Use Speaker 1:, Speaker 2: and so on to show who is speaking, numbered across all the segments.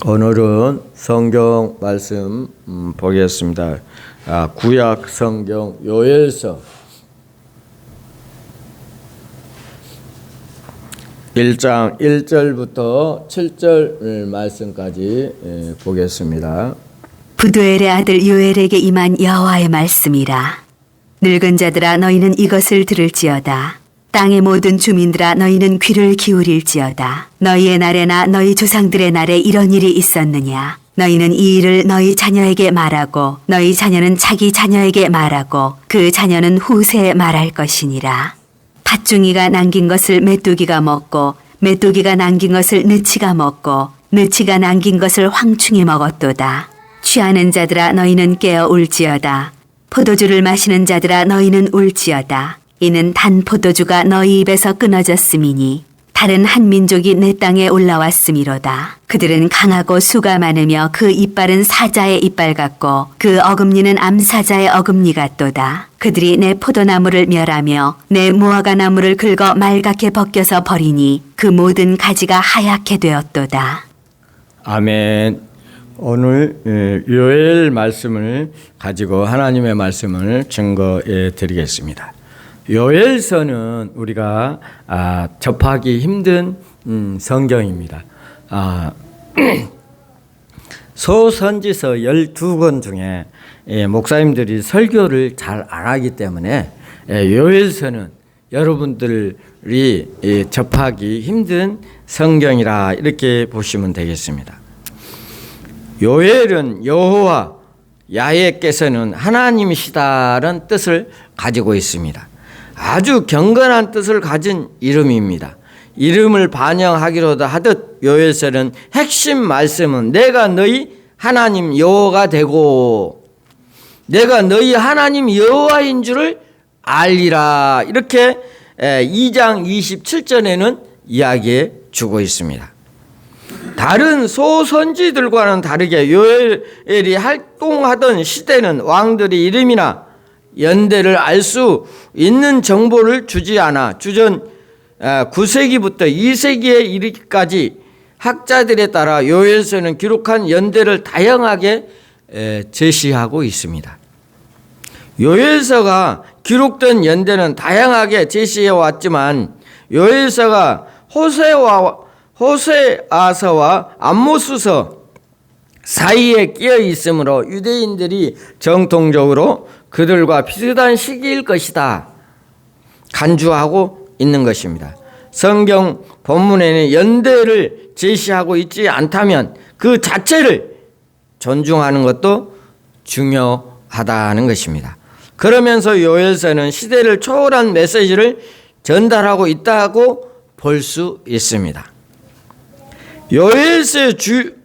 Speaker 1: 오늘은 성경 말씀 보겠습니다. 구약 성경 요엘서 1장 1절부터 7절 말씀까지 보겠습니다.
Speaker 2: 부두엘의 아들 요엘에게 임한 여호와의 말씀이라. 늙은 자들아 너희는 이것을 들을지어다. 땅의 모든 주민들아 너희는 귀를 기울일지어다. 너희의 날에나 너희 조상들의 날에 이런 일이 있었느냐. 너희는 이 일을 너희 자녀에게 말하고 너희 자녀는 자기 자녀에게 말하고 그 자녀는 후세에 말할 것이니라. 팥중이가 남긴 것을 메뚜기가 먹고 메뚜기가 남긴 것을 느치가 먹고 느치가 남긴 것을 황충이 먹었도다. 취하는 자들아 너희는 깨어 울지어다. 포도주를 마시는 자들아 너희는 울지어다. 이는 단 포도주가 너희 입에서 끊어졌음이니 다른 한 민족이 내 땅에 올라왔음이로다. 그들은 강하고 수가 많으며 그 이빨은 사자의 이빨 같고 그 어금니는 암사자의 어금니 같도다. 그들이 내 포도나무를 멸하며 내 무화과 나무를 긁어 말갛게 벗겨서 버리니 그 모든 가지가 하얗게 되었도다.
Speaker 1: 아멘. 오늘 요엘 말씀을 가지고 하나님의 말씀을 증거해 드리겠습니다. 요엘서는 우리가 접하기 힘든 성경입니다. 소선지서 12권 중에 목사님들이 설교를 잘 안 하기 때문에 요엘서는 여러분들이 접하기 힘든 성경이라 이렇게 보시면 되겠습니다. 요엘은 여호와 야훼께서는 하나님이시다는 뜻을 가지고 있습니다. 아주 경건한 뜻을 가진 이름입니다. 이름을 반영하기로도 하듯 요엘서는 핵심 말씀은 내가 너희 하나님 여호와가 되고 내가 너희 하나님 여호와인 줄을 알리라, 이렇게 2장 27절에는 이야기해 주고 있습니다. 다른 소선지들과는 다르게 요엘이 활동하던 시대는 왕들의 이름이나 연대를 알 수 있는 정보를 주지 않아 주전 9세기부터 2세기에 이르기까지 학자들에 따라 요엘서는 기록한 연대를 다양하게 제시하고 있습니다. 요엘서가 기록된 연대는 다양하게 제시해 왔지만 요엘서가 호세아서와 아모스서 사이에 끼어 있으므로 유대인들이 정통적으로 그들과 비슷한 시기일 것이다 간주하고 있는 것입니다. 성경 본문에는 연대를 제시하고 있지 않다면 그 자체를 존중하는 것도 중요하다는 것입니다. 그러면서 요엘서는 시대를 초월한 메시지를 전달하고 있다고 볼 수 있습니다. 요엘서의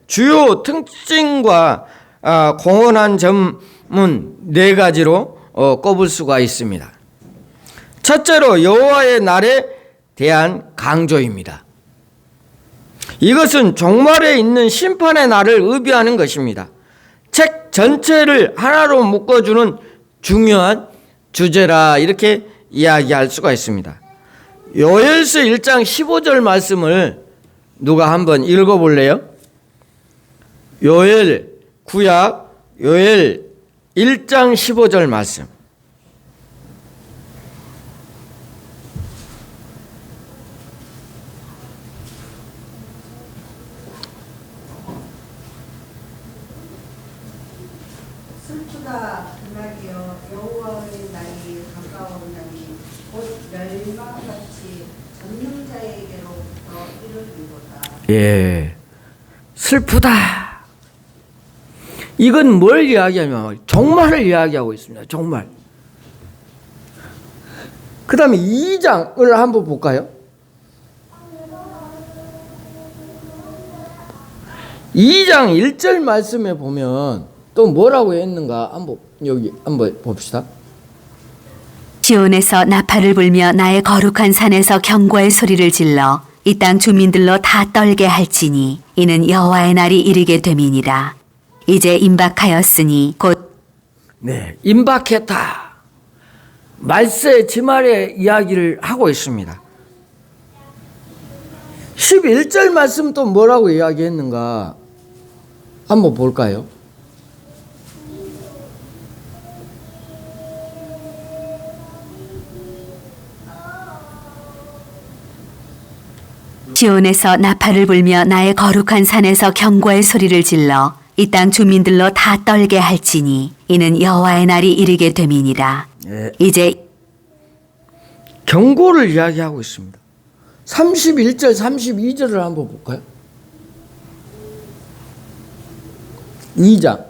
Speaker 1: 주요 특징과 공헌한 점은 4가지로 꼽을 수가 있습니다. 첫째로 여호와의 날에 대한 강조입니다. 이것은 종말에 있는 심판의 날을 의미하는 것입니다. 책 전체를 하나로 묶어주는 중요한 주제라 이렇게 이야기할 수가 있습니다. 요엘서 1장 15절 말씀을 누가 한번 읽어볼래요? 구약 요엘 1장 15절 말씀.
Speaker 3: 슬프다 그날이여 여호와의 날이 가까워오나니 곧 멸망같이 전능자에게로부터 이르리로다.
Speaker 1: 예, 슬프다. 이건 뭘 이야기하냐면 종말을 이야기하고 있습니다. 종말. 그 다음에 2장을 한번 볼까요? 2장 1절 말씀에 보면 또 뭐라고 했는가 여기 한번 봅시다.
Speaker 2: 시온에서 나팔을 불며 나의 거룩한 산에서 경고의 소리를 질러 이 땅 주민들로 다 떨게 할지니 이는 여호와의 날이 이르게 됨이니라. 이제 임박하였으니 곧
Speaker 1: 임박했다. 말세 지말의 이야기를 하고 있습니다. 11절 말씀 또 뭐라고 이야기했는가? 한번 볼까요?
Speaker 2: 시온에서 나팔을 불며 나의 거룩한 산에서 경고의 소리를 질러 이 땅 주민들로 다 떨게 할지니 이는 여호와의 날이 이르게 됨이니라.
Speaker 1: 예.
Speaker 2: 이제
Speaker 1: 경고를 이야기하고 있습니다. 31절, 32절을 한번 볼까요? 2장.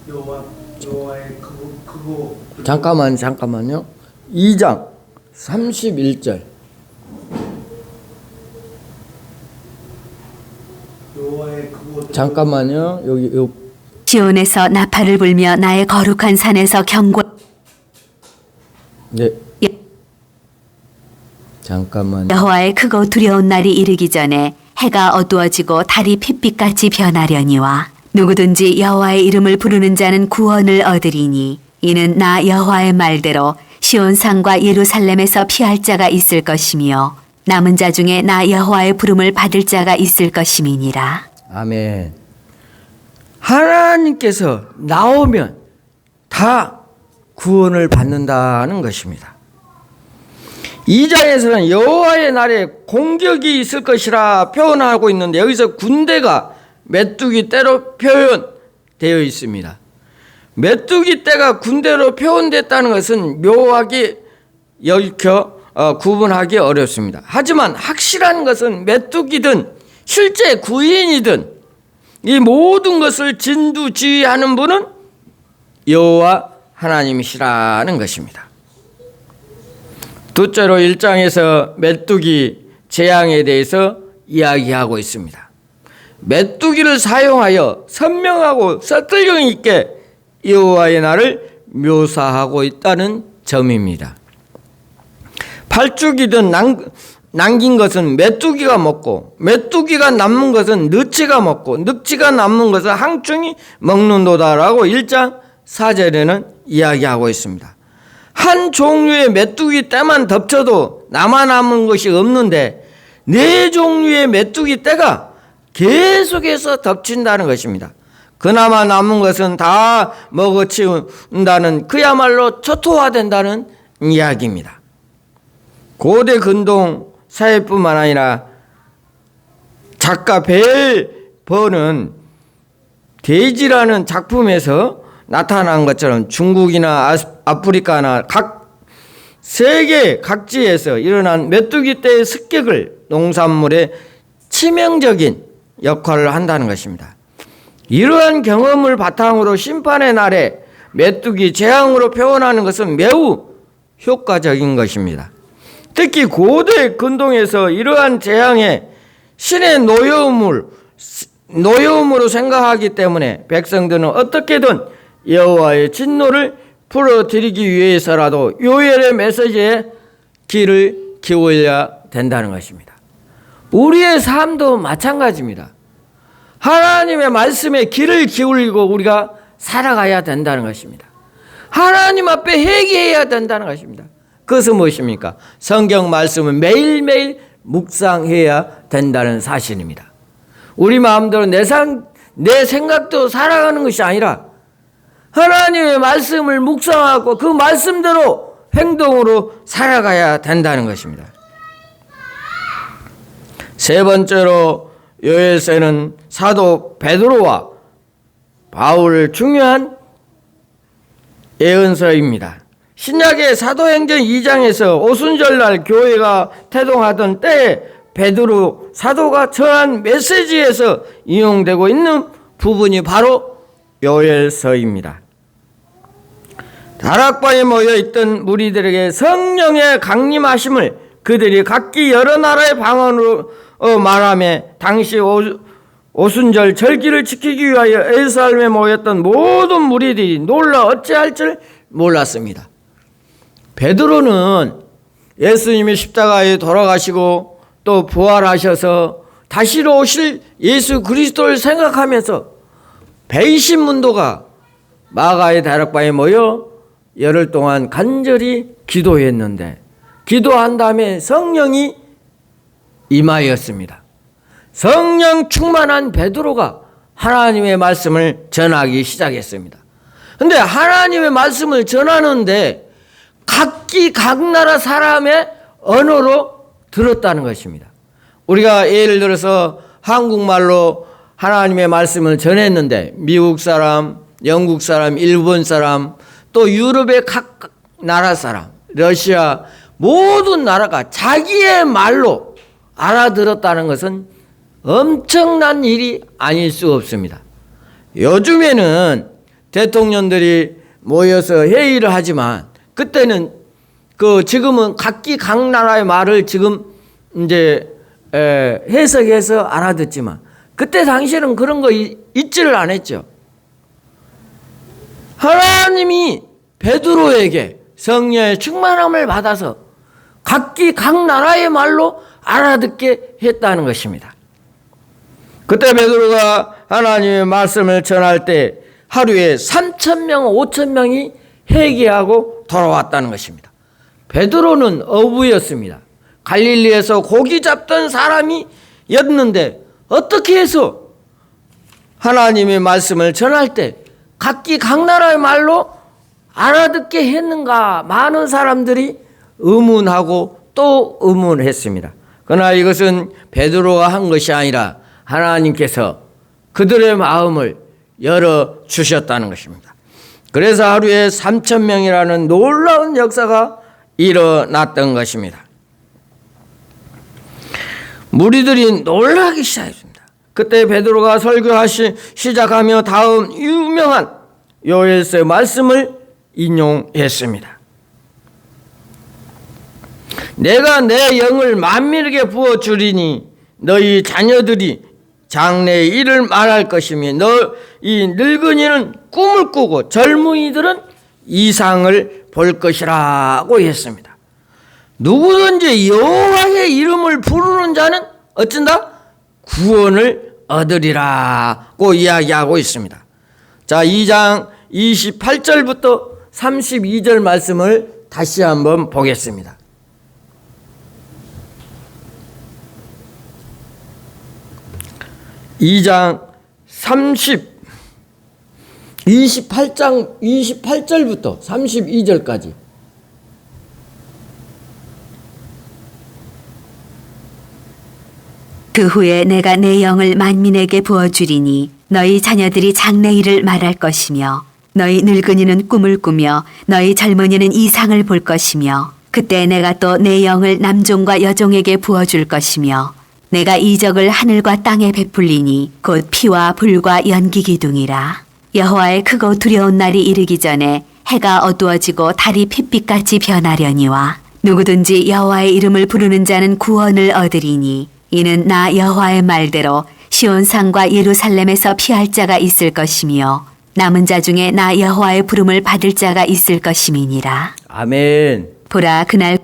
Speaker 4: 여호와의 크고
Speaker 1: 잠깐만요. 2장 31절.
Speaker 4: 여호와의 크고
Speaker 1: 잠깐만요. 여기
Speaker 2: 시온에서 나팔을 불며 나의 거룩한 산에서 경고.
Speaker 1: 네. 잠깐만요.
Speaker 2: 여호와의 크고 두려운 날이 이르기 전에 해가 어두워지고 달이 핏빛같이 변하려니와 누구든지 여호와의 이름을 부르는 자는 구원을 얻으리니 이는 나 여호와의 말대로 시온 산과 예루살렘에서 피할 자가 있을 것이며 남은 자 중에 나 여호와의 부름을 받을 자가 있을 것임이니라.
Speaker 1: 아멘. 하나님께서 나오면 다 구원을 받는다는 것입니다. 2장에서는 여호와의 날에 공격이 있을 것이라 표현하고 있는데 여기서 군대가 메뚜기 떼로 표현되어 있습니다. 메뚜기 떼가 군대로 표현됐다는 것은 묘하게 구분하기 어렵습니다. 하지만 확실한 것은 메뚜기든 실제 구인이든 이 모든 것을 진두지휘하는 분은 여호와 하나님이시라는 것입니다. 둘째로 1장에서 메뚜기 재앙에 대해서 이야기하고 있습니다. 메뚜기를 사용하여 선명하고 설득력 있게 여호와의 날을 묘사하고 있다는 점입니다. 팔죽이든 남긴 것은 메뚜기가 먹고 메뚜기가 남는 것은 늑치가 먹고 늑치가 남는 것은 항충이 먹는도다라고 1장 4절에는 이야기하고 있습니다. 한 종류의 메뚜기 떼만 덮쳐도 남아남은 것이 없는데 4종류의 메뚜기 떼가 계속해서 덮친다는 것입니다. 그나마 남은 것은 다 먹어치운다는 그야말로 초토화된다는 이야기입니다. 고대 근동 사회뿐만 아니라 작가 벨버는 돼지라는 작품에서 나타난 것처럼 중국이나 아프리카나 세계 각지에서 일어난 메뚜기 떼의 습격을 농산물에 치명적인 역할을 한다는 것입니다. 이러한 경험을 바탕으로 심판의 날에 메뚜기 재앙으로 표현하는 것은 매우 효과적인 것입니다. 특히 고대 근동에서 이러한 재앙에 신의 노여움으로 생각하기 때문에 백성들은 어떻게든 여호와의 진노를 풀어드리기 위해서라도 요엘의 메시지에 귀를 기울여야 된다는 것입니다. 우리의 삶도 마찬가지입니다. 하나님의 말씀에 귀를 기울이고 우리가 살아가야 된다는 것입니다. 하나님 앞에 회개해야 된다는 것입니다. 그것은 무엇입니까? 성경 말씀을 매일매일 묵상해야 된다는 사실입니다. 우리 마음대로 내 생각도 살아가는 것이 아니라 하나님의 말씀을 묵상하고 그 말씀대로 행동으로 살아가야 된다는 것입니다. 세 번째로 요엘서는 사도 베드로와 바울의 중요한 예언서입니다. 신약의 사도행전 2장에서 오순절날 교회가 태동하던 때에 베드로 사도가 전한 메시지에서 인용되고 있는 부분이 바로 요엘서입니다. 다락방에 모여있던 무리들에게 성령의 강림하심을 그들이 각기 여러 나라의 방언으로 말하며 당시 오순절 절기를 지키기 위하여 예루살렘에 모였던 모든 무리들이 놀라 어찌할 줄 몰랐습니다. 베드로는 예수님이 십자가에 돌아가시고 또 부활하셔서 다시로 오실 예수 그리스도를 생각하면서 배신문도가 마가의 다락방에 모여 열흘 동안 간절히 기도했는데 기도한 다음에 성령이 임하였습니다. 성령 충만한 베드로가 하나님의 말씀을 전하기 시작했습니다. 근데 하나님의 말씀을 전하는데 각기 각 나라 사람의 언어로 들었다는 것입니다. 우리가 예를 들어서 한국말로 하나님의 말씀을 전했는데 미국 사람, 영국 사람, 일본 사람, 또 유럽의 각 나라 사람, 러시아 모든 나라가 자기의 말로 알아들었다는 것은 엄청난 일이 아닐 수 없습니다. 요즘에는 대통령들이 모여서 회의를 하지만 그때는 지금은 각기 각 나라의 말을 지금 이제 해석해서 알아듣지만 그때 당시에는 그런 거 있지를 않았죠. 하나님이 베드로에게 성령의 충만함을 받아서 각기 각 나라의 말로 알아듣게 했다는 것입니다. 그때 베드로가 하나님의 말씀을 전할 때 하루에 3,000명, 5,000명이 회개하고 돌아왔다는 것입니다. 베드로는 어부였습니다. 갈릴리에서 고기 잡던 사람이었는데 어떻게 해서 하나님의 말씀을 전할 때 각기 각 나라의 말로 알아듣게 했는가? 많은 사람들이 의문하고 또 의문했습니다. 그러나 이것은 베드로가 한 것이 아니라 하나님께서 그들의 마음을 열어주셨다는 것입니다. 그래서 하루에 3,000명이라는 놀라운 역사가 일어났던 것입니다. 무리들이 놀라기 시작했습니다. 그때 베드로가 설교하시 시작하며 다음 유명한 요엘서의 말씀을 인용했습니다. 내가 내 영을 만민에게 부어주리니 너희 자녀들이 장래의 일을 말할 것이며 이 늙은이는 꿈을 꾸고 젊은이들은 이상을 볼 것이라고 했습니다. 누구든지 여호와의 이름을 부르는 자는 어쩐다? 구원을 얻으리라고 이야기하고 있습니다. 자, 2장 28절부터 32절 말씀을 다시 한번 보겠습니다. (2장 28절부터 32절까지)
Speaker 2: 그 후에 내가 내 영을 만민에게 부어주리니 너희 자녀들이 장래일을 말할 것이며 너희 늙은이는 꿈을 꾸며 너희 젊은이는 이상을 볼 것이며 그때 내가 또 내 영을 남종과 여종에게 부어줄 것이며 내가 이적을 하늘과 땅에 베풀리니 곧 피와 불과 연기 기둥이라. 여호와의 크고 두려운 날이 이르기 전에 해가 어두워지고 달이 핏빛같이 변하려니와 누구든지 여호와의 이름을 부르는 자는 구원을 얻으리니 이는 나 여호와의 말대로 시온산과 예루살렘에서 피할 자가 있을 것이며 남은 자 중에 나 여호와의 부름을 받을 자가 있을 것임이니라.
Speaker 1: 아멘.
Speaker 2: 보라 그날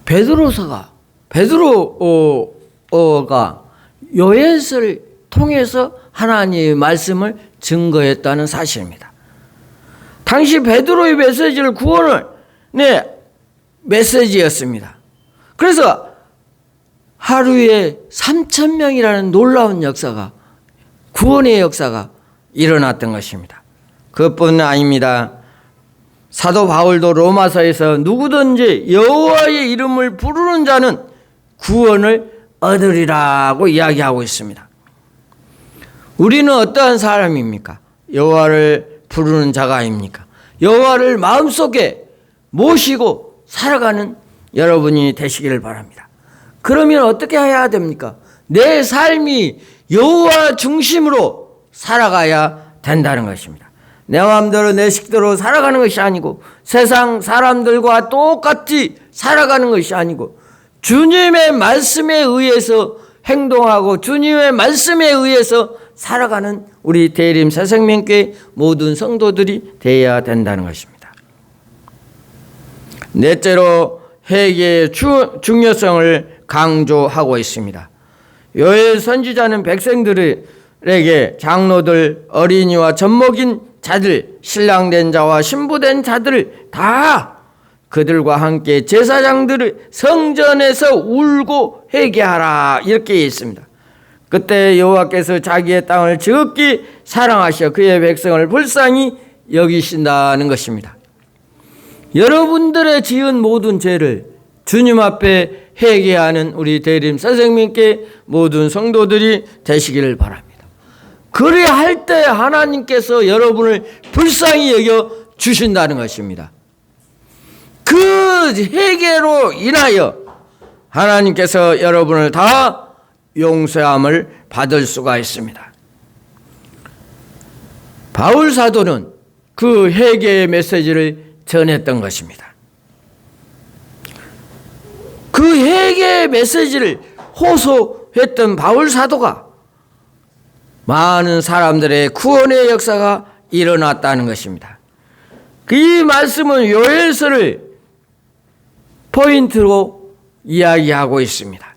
Speaker 1: 베드로가 요엘서를 통해서 하나님의 말씀을 증거했다는 사실입니다. 당시 베드로의 메시지를 구원을 메시지였습니다. 그래서 하루에 3,000명이라는 놀라운 역사가 구원의 역사가 일어났던 것입니다. 그것뿐 아닙니다. 사도 바울도 로마서에서 누구든지 여호와의 이름을 부르는 자는 구원을 얻으리라고 이야기하고 있습니다. 우리는 어떠한 사람입니까? 여호와를 부르는 자가 아닙니까? 여호와를 마음속에 모시고 살아가는 여러분이 되시기를 바랍니다. 그러면 어떻게 해야 됩니까? 내 삶이 여호와 중심으로 살아가야 된다는 것입니다. 내 마음대로 내 식대로 살아가는 것이 아니고 세상 사람들과 똑같이 살아가는 것이 아니고 주님의 말씀에 의해서 행동하고 주님의 말씀에 의해서 살아가는 우리 대림 새생명교회 모든 성도들이 되어야 된다는 것입니다. 넷째로 회개의 중요성을 강조하고 있습니다. 요엘 선지자는 백성들에게 장로들, 어린이와 젖먹인 자들, 신랑된 자와 신부된 자들을 다 그들과 함께 제사장들을 성전에서 울고 회개하라 이렇게 있습니다. 그때 여호와께서 자기의 땅을 지극히 사랑하셔 그의 백성을 불쌍히 여기신다는 것입니다. 여러분들의 지은 모든 죄를 주님 앞에 회개하는 우리 대림 선생님께 모든 성도들이 되시기를 바랍니다. 그래야 할 때 하나님께서 여러분을 불쌍히 여겨 주신다는 것입니다. 그 회개로 인하여 하나님께서 여러분을 다 용서함을 받을 수가 있습니다. 바울 사도는 그 회개의 메시지를 전했던 것입니다. 그 회개의 메시지를 호소했던 바울 사도가 많은 사람들의 구원의 역사가 일어났다는 것입니다. 이 말씀은 요엘서를 포인트로 이야기하고 있습니다.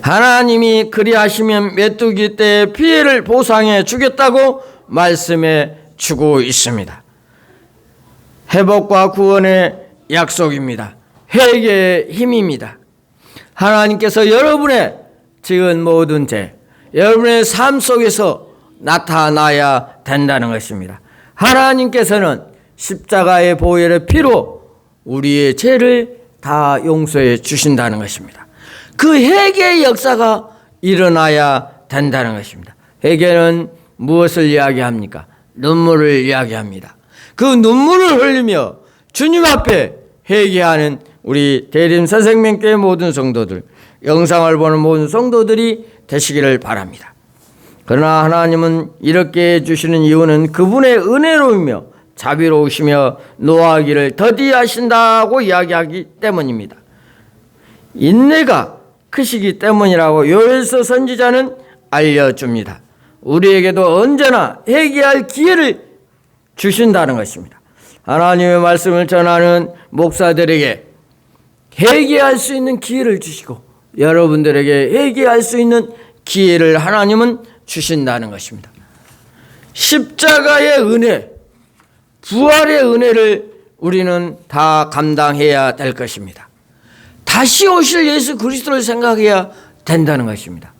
Speaker 1: 하나님이 그리하시면 메뚜기 때의 피해를 보상해 주겠다고 말씀해 주고 있습니다. 회복과 구원의 약속입니다. 회개의 힘입니다. 하나님께서 여러분의 지은 모든 죄, 여러분의 삶 속에서 나타나야 된다는 것입니다. 하나님께서는 십자가의 보혈의 피로 우리의 죄를 다 용서해 주신다는 것입니다. 그 회개의 역사가 일어나야 된다는 것입니다. 회개는 무엇을 이야기합니까? 눈물을 이야기합니다. 그 눈물을 흘리며 주님 앞에 회개하는 우리 대림 선생님께 모든 성도들, 영상을 보는 모든 성도들이 되시기를 바랍니다. 그러나 하나님은 이렇게 해주시는 이유는 그분의 은혜로우며 자비로우시며 노하기를 더디하신다고 이야기하기 때문입니다. 인내가 크시기 때문이라고 요엘서 선지자는 알려줍니다. 우리에게도 언제나 회개할 기회를 주신다는 것입니다. 하나님의 말씀을 전하는 목사들에게 회개할 수 있는 기회를 주시고 여러분들에게 회개할 수 있는 기회를 하나님은 주신다는 것입니다. 십자가의 은혜, 부활의 은혜를 우리는 다 감당해야 될 것입니다. 다시 오실 예수 그리스도를 생각해야 된다는 것입니다.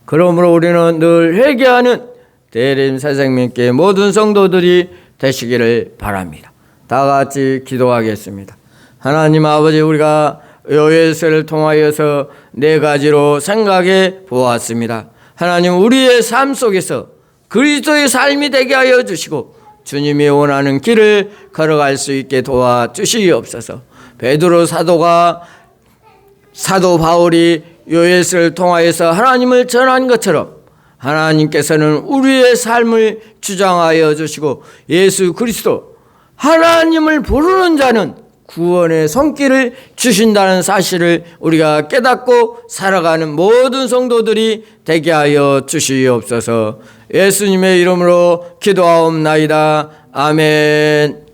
Speaker 1: 그러므로 우리는 늘 회개하는 대림 새생명교회 모든 성도들이 되시기를 바랍니다. 다 같이 기도하겠습니다. 하나님 아버지, 우리가 요엘서를 통하여서 네 가지로 생각해 보았습니다. 하나님, 우리의 삶 속에서 그리스도의 삶이 되게 하여 주시고 주님이 원하는 길을 걸어갈 수 있게 도와주시옵소서. 베드로 사도가 사도 바울이 요엘서를 통하여서 하나님을 전한 것처럼 하나님께서는 우리의 삶을 주장하여 주시고 예수 그리스도 하나님을 부르는 자는 구원의 손길을 주신다는 사실을 우리가 깨닫고 살아가는 모든 성도들이 되게 하여 주시옵소서. 예수님의 이름으로 기도하옵나이다. 아멘.